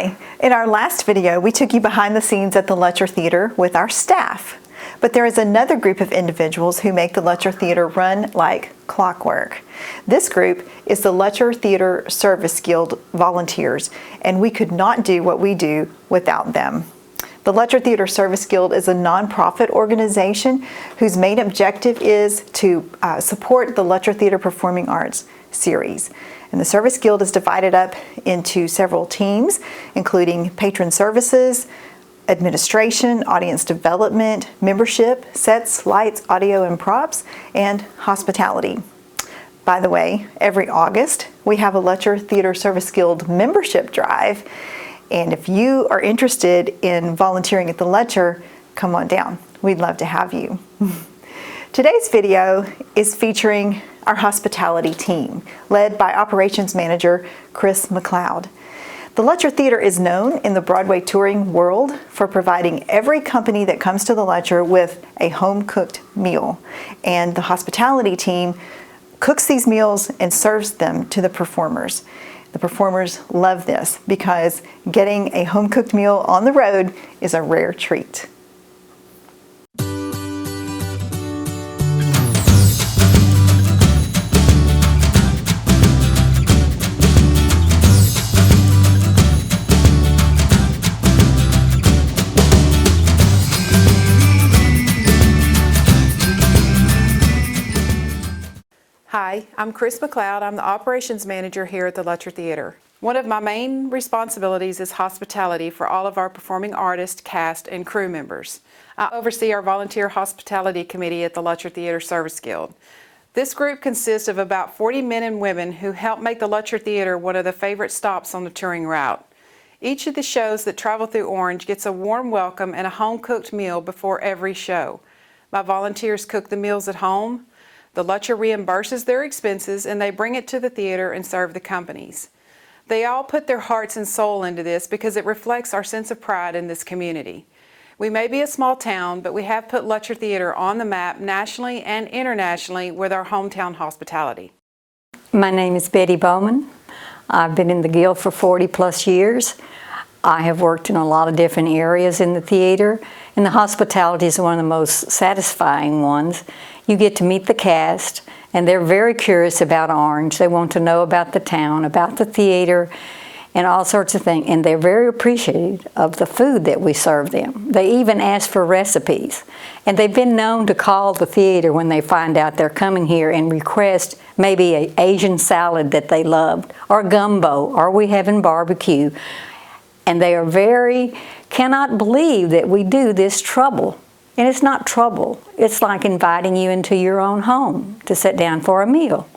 Hi, in our last video we took you behind the scenes at the Lutcher Theater with our staff. But there is another group of individuals who make the Lutcher Theater run like clockwork. This group is the Lutcher Theater Service Guild volunteers, and we could not do what we do without them. The Lutcher Theater Service Guild is a nonprofit organization whose main objective is to support the Lutcher Theater Performing Arts series. And the Service Guild is divided up into several teams, including patron services, administration, audience development, membership, sets, lights, audio and props, and hospitality. By the way, every August we have a Lutcher Theater Service Guild membership drive, and if you are interested in volunteering at the Lutcher, come on down. We'd love to have you. Today's video is featuring our hospitality team, led by Operations Manager Chris McLeod. The Lutcher Theater is known in the Broadway touring world for providing every company that comes to the Lutcher with a home-cooked meal. And the hospitality team cooks these meals and serves them to the performers. The performers love this because getting a home-cooked meal on the road is a rare treat. Hi, I'm Chris McLeod. I'm the Operations Manager here at the Lutcher Theater. One of my main responsibilities is hospitality for all of our performing artists, cast, and crew members. I oversee our Volunteer Hospitality Committee at the Lutcher Theater Service Guild. This group consists of about 40 men and women who help make the Lutcher Theater one of the favorite stops on the touring route. Each of the shows that travel through Orange gets a warm welcome and a home-cooked meal before every show. My volunteers cook the meals at home. The Lutcher reimburses their expenses and they bring it to the theater and serve the companies. They all put their hearts and soul into this because it reflects our sense of pride in this community. We may be a small town, but we have put Lutcher Theater on the map nationally and internationally with our hometown hospitality. My name is Betty Bowman. I've been in the Guild for 40+ years. I have worked in a lot of different areas in the theater, and the hospitality is one of the most satisfying ones. You get to meet the cast, and they're very curious about Orange. They want to know about the town, about the theater, and all sorts of things. And they're very appreciative of the food that we serve them. They even ask for recipes. And they've been known to call the theater when they find out they're coming here and request maybe an Asian salad that they loved, or gumbo, or we having barbecue. And they are cannot believe that we do this trouble. And it's not trouble. It's like inviting you into your own home to sit down for a meal.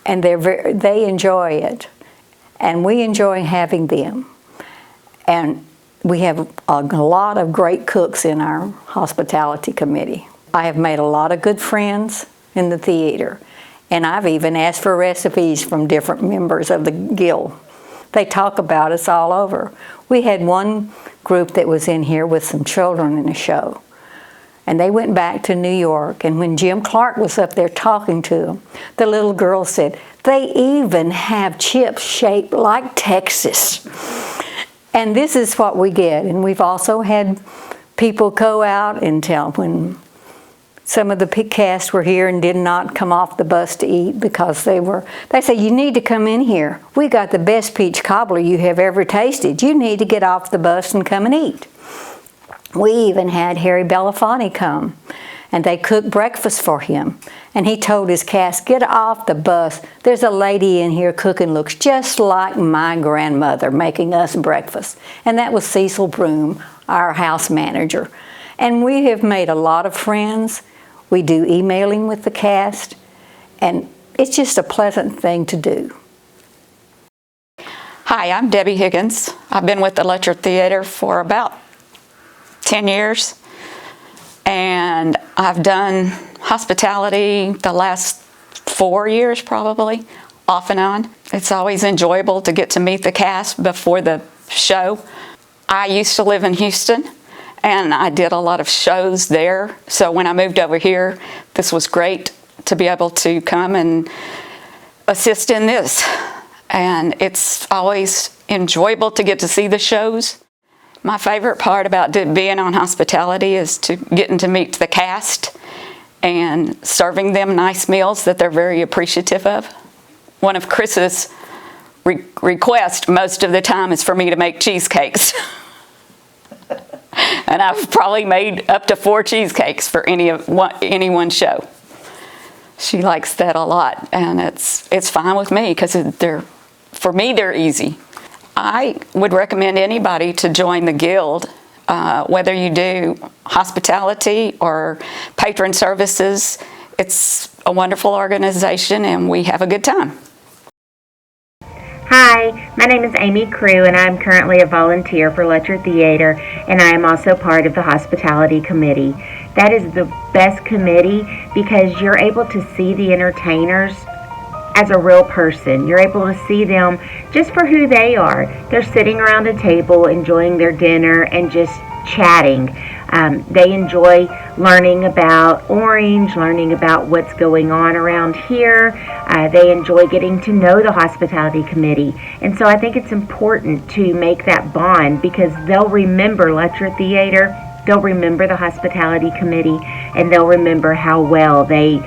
And they enjoy it. And we enjoy having them. And we have a lot of great cooks in our hospitality committee. I have made a lot of good friends in the theater. And I've even asked for recipes from different members of the Guild. They talk about us all over. We had one group that was in here with some children in a show. And they went back to New York, and when Jim Clark was up there talking to them, the little girl said, they even have chips shaped like Texas. And this is what we get. And we've also had people go out and tell when some of the cast were here and did not come off the bus to eat because they say, you need to come in here. We got the best peach cobbler you have ever tasted. You need to get off the bus and come and eat. We even had Harry Belafonte come, and they cooked breakfast for him. And he told his cast, get off the bus. There's a lady in here cooking, looks just like my grandmother making us breakfast. And that was Cecil Broom, our house manager. And we have made a lot of friends. We do emailing with the cast, and it's just a pleasant thing to do. Hi, I'm Debbie Higgins. I've been with the Lutcher Theater for about 10 years, and I've done hospitality the last 4 years probably, off and on. It's always enjoyable to get to meet the cast before the show. I used to live in Houston, and I did a lot of shows there, so when I moved over here, this was great to be able to come and assist in this. And it's always enjoyable to get to see the shows. My favorite part about being on hospitality is getting to meet the cast and serving them nice meals that they're very appreciative of. One of Chris's requests most of the time is for me to make cheesecakes. And I've probably made up to 4 cheesecakes for any one show. She likes that a lot, and it's fine with me because for me they're easy. I would recommend anybody to join the Guild, whether you do hospitality or patron services. It's a wonderful organization, and we have a good time. Hi, my name is Amy Crew, and I'm currently a volunteer for Lutcher Theater, and I am also part of the Hospitality Committee. That is the best committee because you're able to see the entertainers as a real person. You're able to see them just for who they are. They're sitting around a table enjoying their dinner and just chatting. They enjoy learning about Orange, learning about what's going on around here. They enjoy getting to know the Hospitality Committee. And so I think it's important to make that bond because they'll remember Lutcher Theater, they'll remember the Hospitality Committee, and they'll remember how well they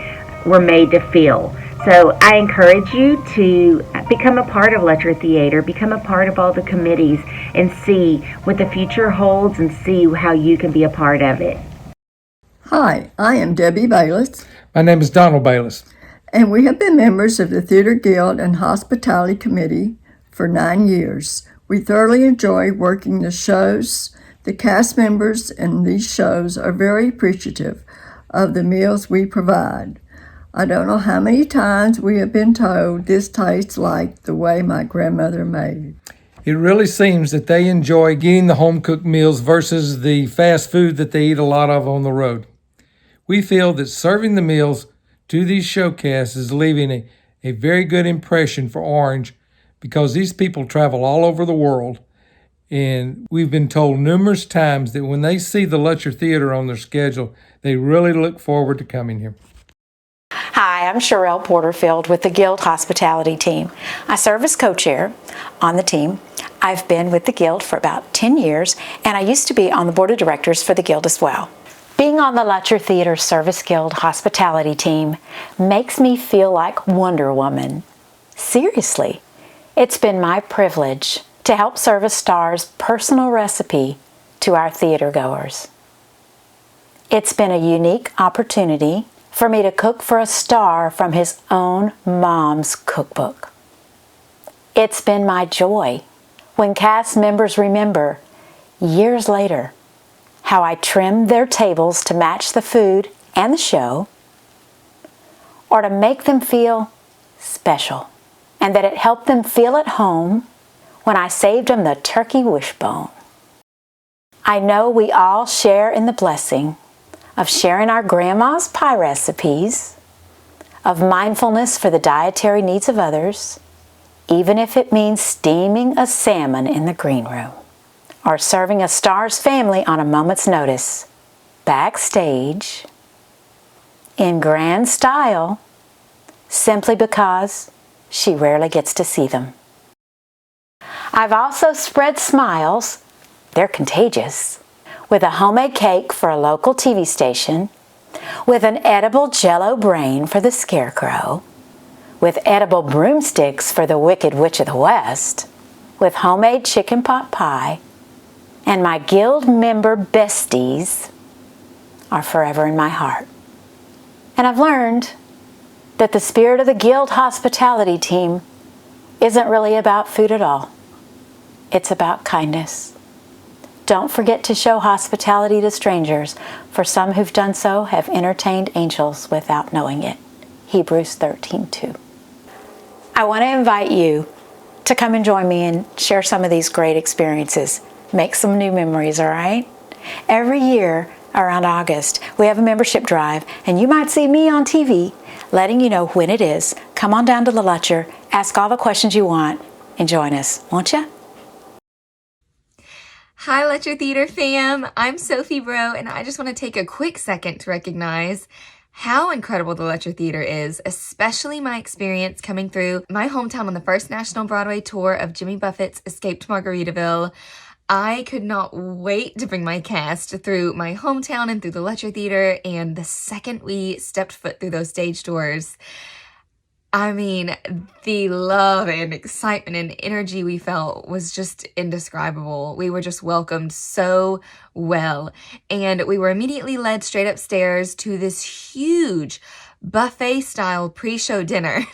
were made to feel. So I encourage you to become a part of Lutcher Theater, become a part of all the committees, and see what the future holds and see how you can be a part of it. Hi, I am Debbie Bayless, My name is Donald Bayless. and we have been members of the Theater Guild and Hospitality Committee for 9 years. We thoroughly enjoy working the shows. The cast members in these shows are very appreciative of the meals we provide. I don't know how many times we have been told this tastes like the way my grandmother made. It really seems that they enjoy getting the home-cooked meals versus the fast food that they eat a lot of on the road. We feel that serving the meals to these showcasts is leaving a very good impression for Orange because these people travel all over the world, and we've been told numerous times that when they see the Lutcher Theater on their schedule, they really look forward to coming here. Hi, I'm Sherelle Porterfield with the Guild Hospitality Team. I serve as co-chair on the team. I've been with the Guild for about 10 years, and I used to be on the board of directors for the Guild as well. Being on the Lutcher Theater Service Guild Hospitality Team makes me feel like Wonder Woman. Seriously, it's been my privilege to help serve a star's personal recipe to our theater goers. It's been a unique opportunity for me to cook for a star from his own mom's cookbook. It's been my joy when cast members remember, years later, how I trimmed their tables to match the food and the show, or to make them feel special, and that it helped them feel at home when I saved them the turkey wishbone. I know we all share in the blessing of sharing our grandma's pie recipes, of mindfulness for the dietary needs of others, even if it means steaming a salmon in the green room, or serving a star's family on a moment's notice, backstage, in grand style, simply because she rarely gets to see them. I've also spread smiles, they're contagious, with a homemade cake for a local TV station, with an edible Jell-O brain for the Scarecrow, with edible broomsticks for the Wicked Witch of the West, with homemade chicken pot pie, and my Guild member besties are forever in my heart. And I've learned that the spirit of the Guild Hospitality Team isn't really about food at all. It's about kindness. Don't forget to show hospitality to strangers, for some who've done so have entertained angels without knowing it. Hebrews 13:2. I want to invite you to come and join me and share some of these great experiences. Make some new memories, all right? Every year around August, we have a membership drive, and you might see me on TV letting you know when it is. Come on down to the Lutcher, ask all the questions you want, and join us, won't you? Hi, Lutcher Theater fam. I'm Sophie Bro, and I just want to take a quick second to recognize how incredible the Lutcher Theater is, especially my experience coming through my hometown on the first National Broadway tour of Jimmy Buffett's Escape to Margaritaville. I could not wait to bring my cast through my hometown and through the Lutcher Theater, and the second we stepped foot through those stage doors, I mean, the love and excitement and energy we felt was just indescribable. We were just welcomed so well, and we were immediately led straight upstairs to this huge buffet-style pre-show dinner,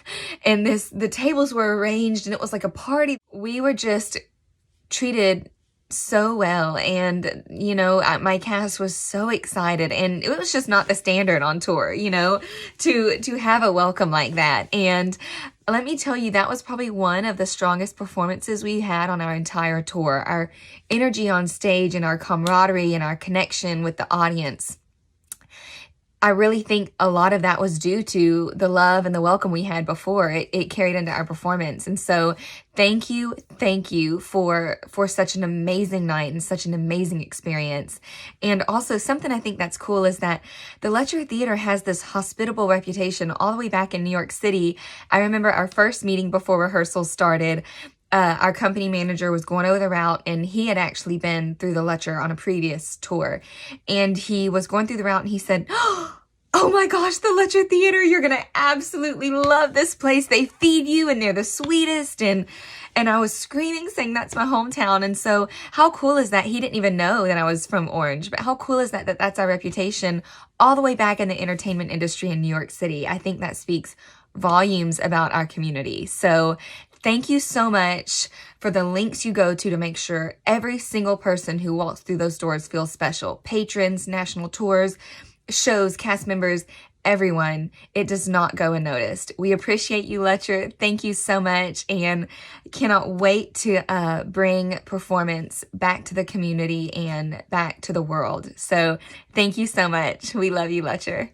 and the tables were arranged, and it was like a party. We were just treated so well, and my cast was so excited, and it was just not the standard on tour, to have a welcome like that. And let me tell you, that was probably one of the strongest performances we had on our entire tour. Our energy on stage and our camaraderie and our connection with the audience, I really think a lot of that was due to the love and the welcome we had before. It carried into our performance. And so thank you for such an amazing night and such an amazing experience. And also something I think that's cool is that the Lutcher Theater has this hospitable reputation all the way back in New York City. I remember our first meeting before rehearsals started. Our company manager was going over the route, and he had actually been through the Lutcher on a previous tour. And he was going through the route, and he said, "Oh my gosh, the Lutcher Theater, you're going to absolutely love this place. They feed you, and they're the sweetest." And I was screaming, saying that's my hometown. And so how cool is that? He didn't even know that I was from Orange, but how cool is that that's our reputation all the way back in the entertainment industry in New York City? I think that speaks volumes about our community. So thank you so much for the links you go to make sure every single person who walks through those doors feels special. Patrons, national tours, shows, cast members, everyone. It does not go unnoticed. We appreciate you, Lutcher. Thank you so much, and cannot wait to bring performance back to the community and back to the world. So thank you so much. We love you, Lutcher.